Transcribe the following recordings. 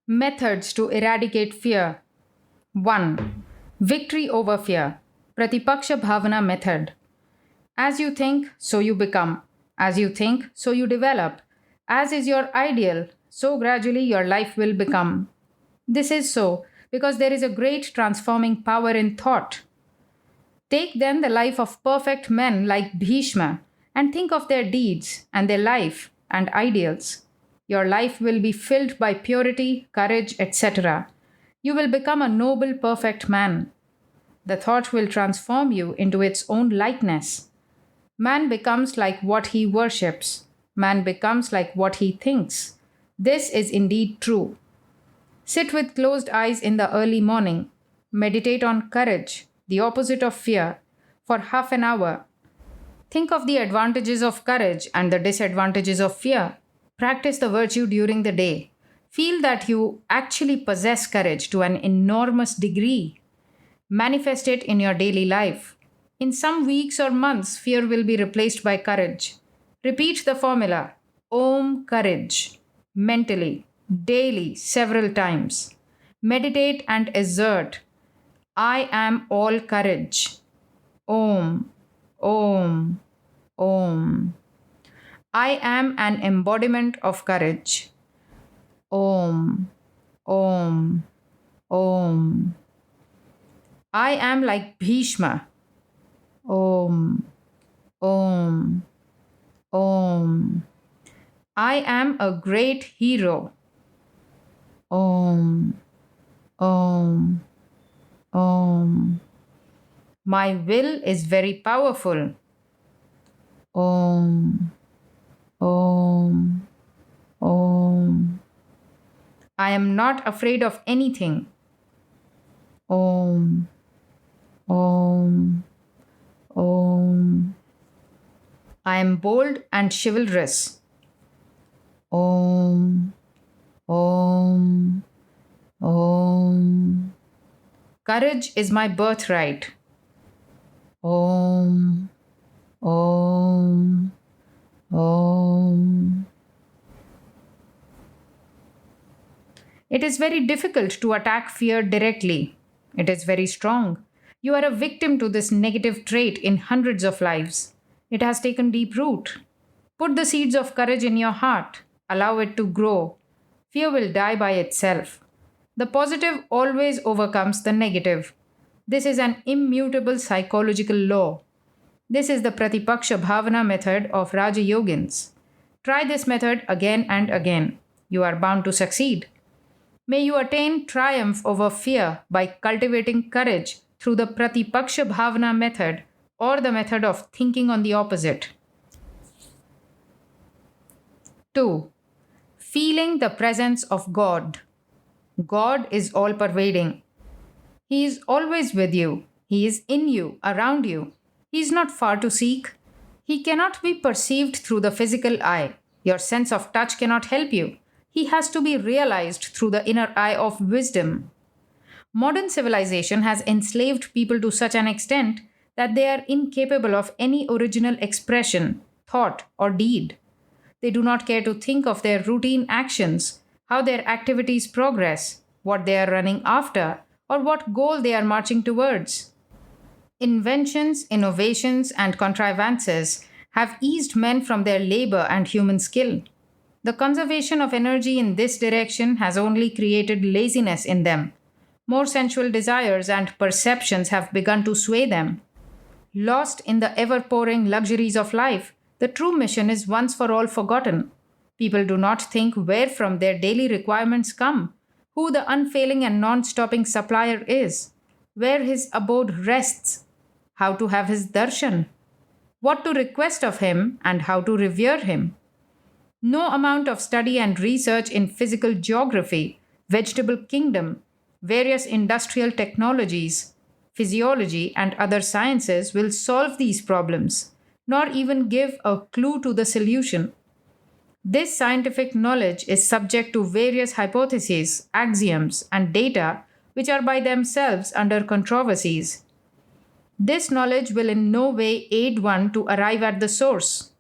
Methods to eradicate fear. 1. Victory over fear. Pratipaksha Bhavana method. As you think, so you become. As you think, so you develop. As is your ideal, so gradually your life will become. This is so because there is a great transforming power in thought. Take then the life of perfect men like Bhishma and think of their deeds and their life and ideals. Your life will be filled by purity, courage, etc. You will become a noble, perfect man. The thought will transform you into its own likeness. Man becomes like what he worships. Man becomes like what he thinks. This is indeed true. Sit with closed eyes in the early morning. Meditate on courage, the opposite of fear, for half an hour. Think of the advantages of courage and the disadvantages of fear. Practice the virtue during the day. Feel that you actually possess courage to an enormous degree. Manifest it in your daily life. In some weeks or months, fear will be replaced by courage. Repeat the formula Om Courage mentally, daily, several times. Meditate and assert I am all courage. Om, Om, Om. I am an embodiment of courage. Om, Om, Om. I am like Bhishma. Om, Om, Om. I am a great hero. Om, Om, Om. My will is very powerful. Om, Om, Om. I am not afraid of anything. Om, Om, Om. I am bold and chivalrous. Om, Om, Om. Courage is my birthright. Om, Om, Om. It is very difficult to attack fear directly. It is very strong. You are a victim to this negative trait in hundreds of lives. It has taken deep root. Put the seeds of courage in your heart. Allow it to grow. Fear will die by itself. The positive always overcomes the negative. This is an immutable psychological law. This is the Pratipaksha Bhavana method of Raja Yogins. Try this method again and again. You are bound to succeed. May you attain triumph over fear by cultivating courage through the Pratipaksha Bhavana method or the method of thinking on the opposite. 2. Feeling the presence of God. God is all pervading. He is always with you. He is in you, around you. He is not far to seek. He cannot be perceived through the physical eye. Your sense of touch cannot help you. He has to be realized through the inner eye of wisdom. Modern civilization has enslaved people to such an extent that they are incapable of any original expression, thought, or deed. They do not care to think of their routine actions, how their activities progress, what they are running after, or what goal they are marching towards. Inventions, innovations, and contrivances have eased men from their labor and human skill. The conservation of energy in this direction has only created laziness in them. More sensual desires and perceptions have begun to sway them. Lost in the ever pouring luxuries of life, the true mission is once for all forgotten. People do not think where from their daily requirements come, who the unfailing and non stopping supplier is, where his abode rests, how to have his darshan, what to request of him, and how to revere him. No amount of study and research in physical geography, vegetable kingdom, various industrial technologies, physiology, and other sciences will solve these problems, nor even give a clue to the solution. This scientific knowledge is subject to various hypotheses, axioms, and data which are by themselves under controversies. This knowledge will in no way aid one to arrive at the source.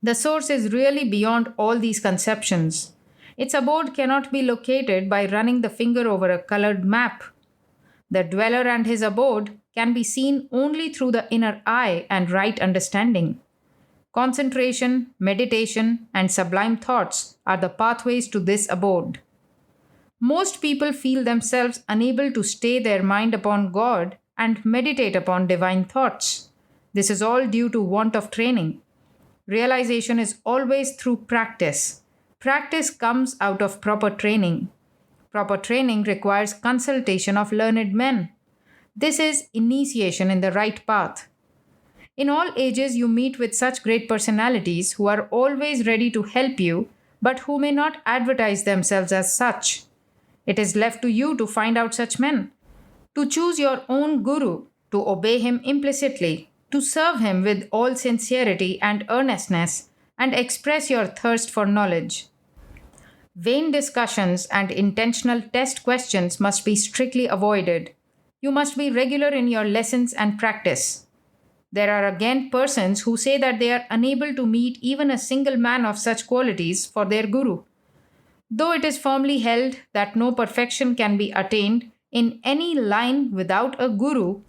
The source is really beyond all these conceptions. Its abode cannot be located by running the finger over a colored map. The dweller and his abode can be seen only through the inner eye and right understanding. Concentration, meditation, and sublime thoughts are the pathways to this abode. Most people feel themselves unable to stay their mind upon God and meditate upon divine thoughts. This is all due to want of training. Realization is always through practice. Practice comes out of proper training. Proper training requires consultation of learned men. This is initiation in the right path. In all ages, you meet with such great personalities who are always ready to help you, but who may not advertise themselves as such. It is left to you to find out such men, to choose your own guru, to obey him implicitly, to serve him with all sincerity and earnestness, and express your thirst for knowledge. Vain discussions and intentional test questions must be strictly avoided. You must be regular in your lessons and practice. There are again persons who say that they are unable to meet even a single man of such qualities for their guru. Though it is firmly held that no perfection can be attained in any line without a guru,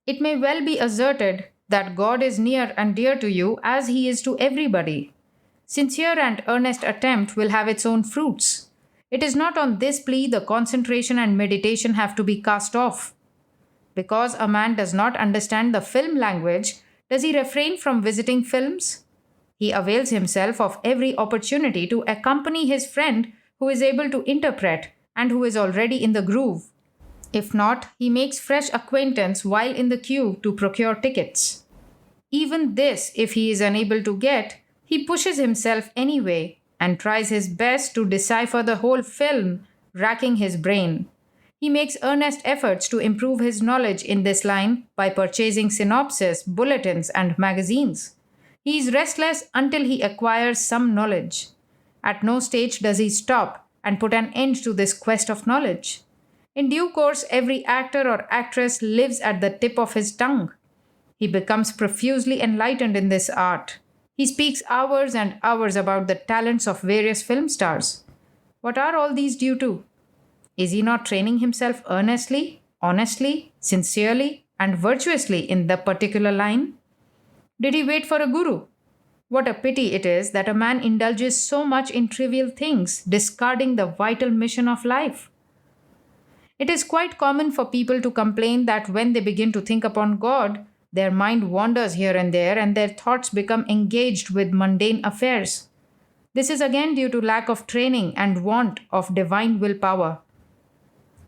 it may well be asserted that God is near and dear to you as he is to everybody. Sincere and earnest attempt will have its own fruits. It is not on this plea the concentration and meditation have to be cast off. Because a man does not understand the film language, does he refrain from visiting films? He avails himself of every opportunity to accompany his friend who is able to interpret and who is already in the groove. If not, he makes fresh acquaintance while in the queue to procure tickets. Even this, if he is unable to get, he pushes himself anyway and tries his best to decipher the whole film, racking his brain. He makes earnest efforts to improve his knowledge in this line by purchasing synopses, bulletins, and magazines. He is restless until he acquires some knowledge. At no stage does he stop and put an end to this quest of knowledge. In due course, every actor or actress lives at the tip of his tongue. He becomes profusely enlightened in this art. He speaks hours and hours about the talents of various film stars. What are all these due to? Is he not training himself earnestly, honestly, sincerely, and virtuously in the particular line? Did he wait for a guru? What a pity it is that a man indulges so much in trivial things, discarding the vital mission of life. It is quite common for people to complain that when they begin to think upon God, their mind wanders here and there and their thoughts become engaged with mundane affairs. This is again due to lack of training and want of divine willpower.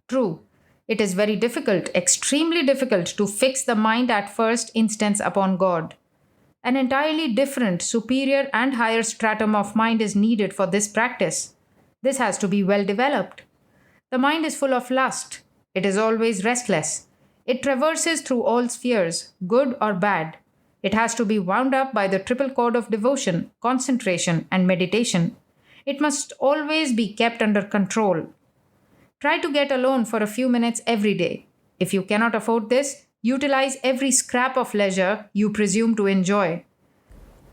True, it is very difficult, extremely difficult to fix the mind at first instance upon God. An entirely different, superior, and higher stratum of mind is needed for this practice. This has to be well developed. The mind is full of lust. It is always restless. It traverses through all spheres, good or bad. It has to be wound up by the triple cord of devotion, concentration, and meditation. It must always be kept under control. Try to get alone for a few minutes every day. If you cannot afford this, utilize every scrap of leisure you presume to enjoy.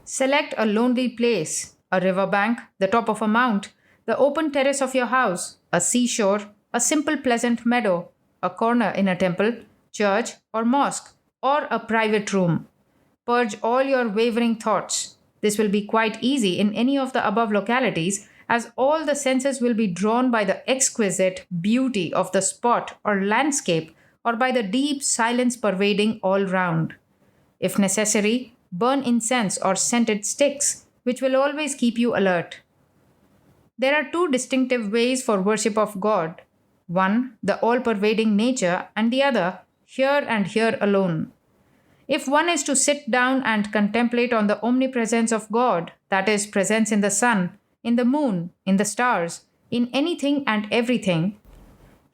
Select a lonely place, a river bank, the top of a mount, the open terrace of your house, a seashore, a simple pleasant meadow, a corner in a temple, church, or mosque, or a private room. Purge all your wavering thoughts. This will be quite easy in any of the above localities, as all the senses will be drawn by the exquisite beauty of the spot or landscape, or by the deep silence pervading all round. If necessary, burn incense or scented sticks, which will always keep you alert. There are two distinctive ways for worship of God. One, the all-pervading nature, and the other, here and here alone. If one is to sit down and contemplate on the omnipresence of God, that is, presence in the sun, in the moon, in the stars, in anything and everything,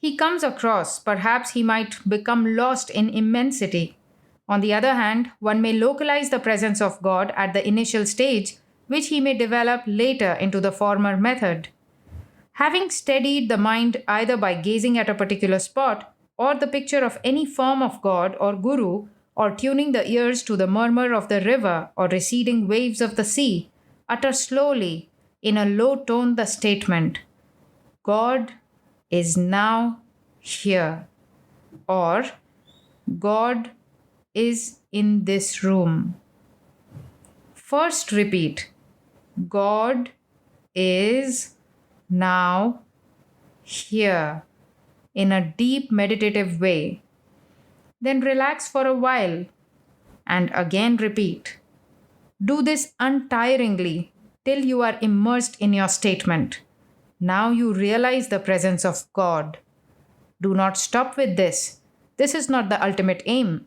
he comes across, perhaps he might become lost in immensity. On the other hand, one may localize the presence of God at the initial stage, which he may develop later into the former method. Having steadied the mind either by gazing at a particular spot, or the picture of any form of God or Guru, or tuning the ears to the murmur of the river or receding waves of the sea, utter slowly, in a low tone the statement, God is now here, or God is in this room. First repeat, God is now here in a deep meditative way. Then relax for a while and again repeat. Do this untiringly till you are immersed in your statement. Now you realize the presence of God. Do not stop with this. This is not the ultimate aim.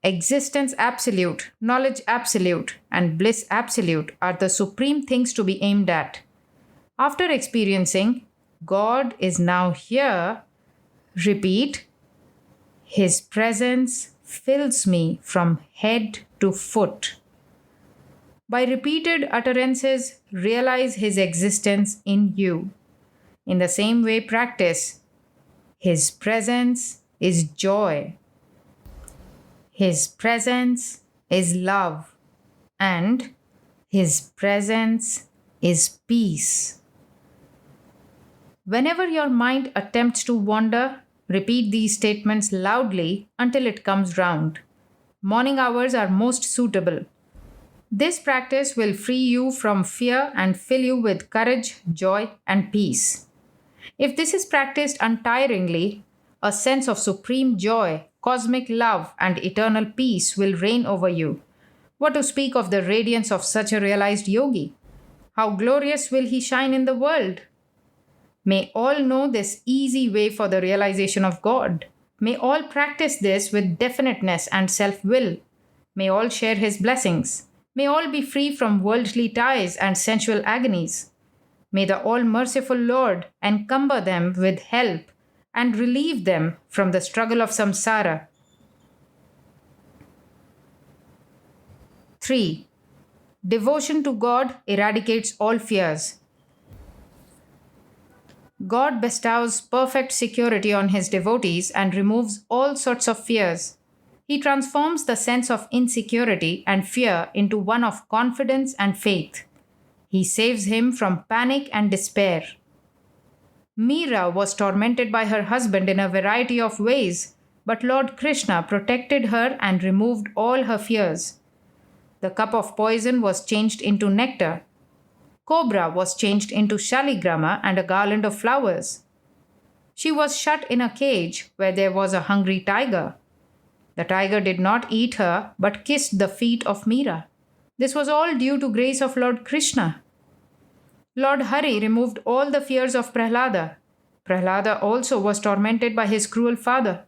Existence absolute, knowledge absolute, and bliss absolute are the supreme things to be aimed at. After experiencing God is now here, repeat, His presence fills me from head to foot. By repeated utterances, realize His existence in you. In the same way, practice. His presence is joy. His presence is love. And His presence is peace. Whenever your mind attempts to wander, repeat these statements loudly until it comes round. Morning hours are most suitable. This practice will free you from fear and fill you with courage, joy, and peace. If this is practiced untiringly, a sense of supreme joy, cosmic love, and eternal peace will reign over you. What to speak of the radiance of such a realized yogi? How glorious will he shine in the world? May all know this easy way for the realization of God. May all practice this with definiteness and self will. May all share His blessings. May all be free from worldly ties and sensual agonies. May the all merciful Lord encumber them with help and relieve them from the struggle of samsara. 3. Devotion to God eradicates all fears. God bestows perfect security on His devotees and removes all sorts of fears. He transforms the sense of insecurity and fear into one of confidence and faith. He saves him from panic and despair. Meera was tormented by her husband in a variety of ways, but Lord Krishna protected her and removed all her fears. The cup of poison was changed into nectar. Cobra was changed into shaligrama and a garland of flowers. She was shut in a cage where there was a hungry tiger. The tiger did not eat her but kissed the feet of Meera. This was all due to grace of Lord Krishna. Lord Hari removed all the fears of Prahlada. Prahlada also was tormented by his cruel father.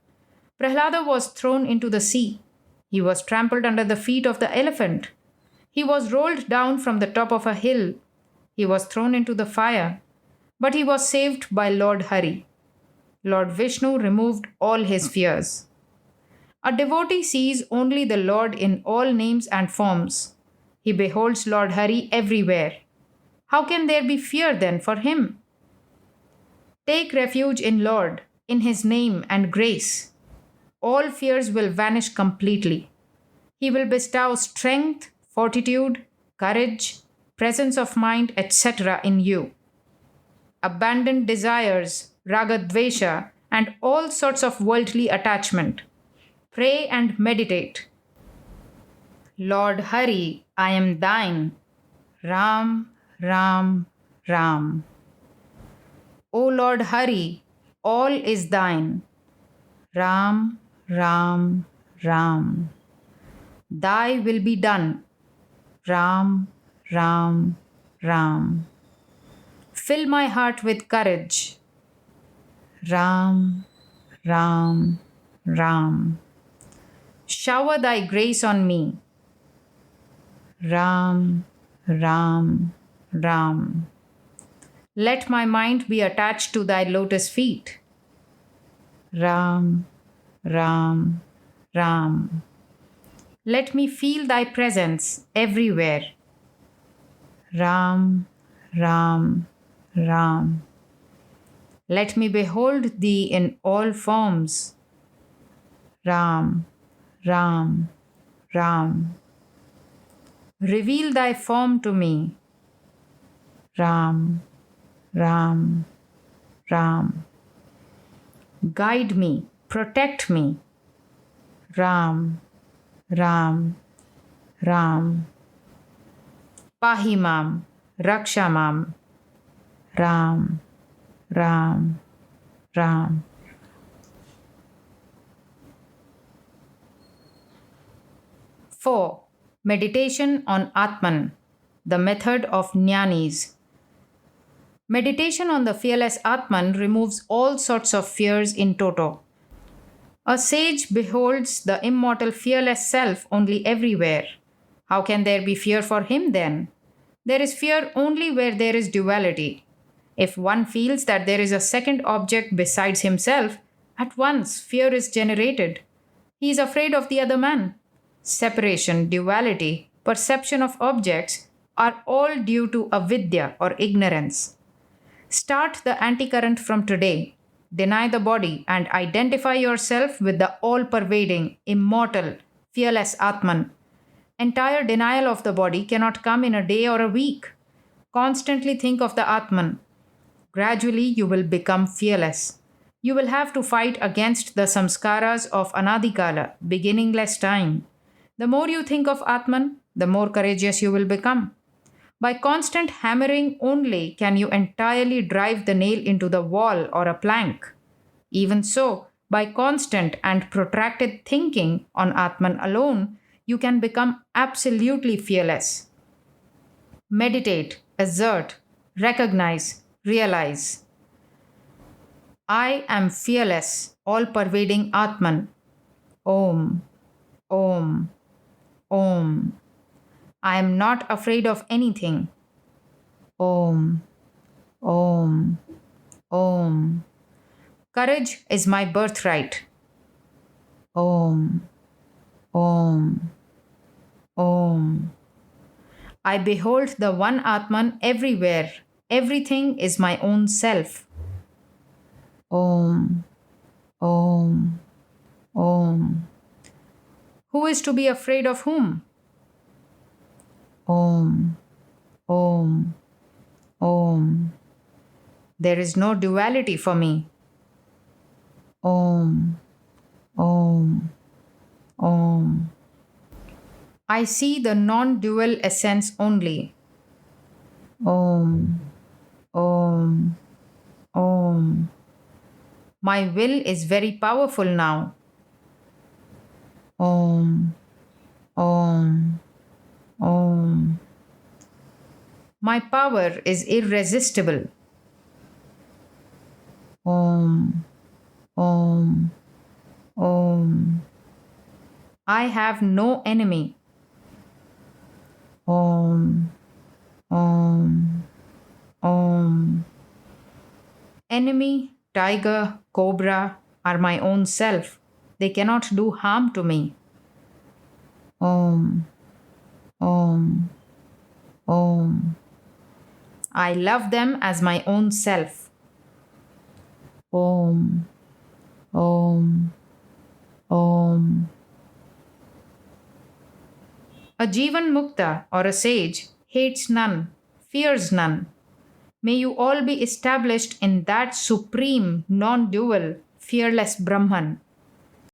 Prahlada was thrown into the sea. He was trampled under the feet of the elephant. He was rolled down from the top of a hill. He was thrown into the fire. But he was saved by Lord Hari. Lord Vishnu removed all his fears. A devotee sees only the Lord in all names and forms. He beholds Lord Hari everywhere. How can there be fear then for him? Take refuge in Lord, in His name and grace. All fears will vanish completely. He will bestow strength, fortitude, courage, presence of mind, etc. in you. Abandon desires, ragadvesha, and all sorts of worldly attachment. Pray and meditate. Lord Hari, I am thine. Ram, Ram, Ram. O Lord Hari, all is thine. Ram, Ram, Ram. Thy will be done. Ram, Ram, Ram. Fill my heart with courage. Ram, Ram, Ram. Shower thy grace on me. Ram, Ram, Ram. Let my mind be attached to thy lotus feet. Ram, Ram, Ram. Let me feel thy presence everywhere. Ram, Ram, Ram. Let me behold thee in all forms. Ram, Ram, Ram. Reveal thy form to me. Ram, Ram, Ram. Guide me, protect me. Ram, Ram, Ram. Pahimam, Rakshamam. Ram, Ram, Ram. 4. Meditation on Atman, the method of Jnanis. Meditation on the fearless Atman removes all sorts of fears in toto. A sage beholds the immortal fearless self only everywhere. How can there be fear for him then? There is fear only where there is duality. If one feels that there is a second object besides himself, at once fear is generated. He is afraid of the other man. Separation, duality, perception of objects are all due to avidya or ignorance. Start the anticurrent from today. Deny the body and identify yourself with the all pervading, immortal, fearless Atman. Entire denial of the body cannot come in a day or a week. Constantly think of the Atman. Gradually, you will become fearless. You will have to fight against the samskaras of Anadikala, beginningless time. The more you think of Atman, the more courageous you will become. By constant hammering only can you entirely drive the nail into the wall or a plank. Even so, by constant and protracted thinking on Atman alone, you can become absolutely fearless. Meditate, assert, recognize, realize. I am fearless, all pervading Atman. Om, Om, Om. I am not afraid of anything. Om, Om, Om. Courage is my birthright. Om, Om, Om. I behold the one Atman everywhere. Everything is my own self. Om, Om, Om. Who is to be afraid of whom? Om, Om, Om. There is no duality for me. Om, Om, Om. I see the non dual essence only. Om, Om, Om. My will is very powerful now. Om, Om, Om. My power is irresistible. Om, Om, Om. I have no enemy. Om, Om, Om. Enemy, tiger, cobra are my own self. They cannot do harm to me. Om, Om, Om. I love them as my own self. Om, Om, Om. A Jivan Mukta or a sage hates none, fears none. May you all be established in that supreme, non dual, fearless Brahman.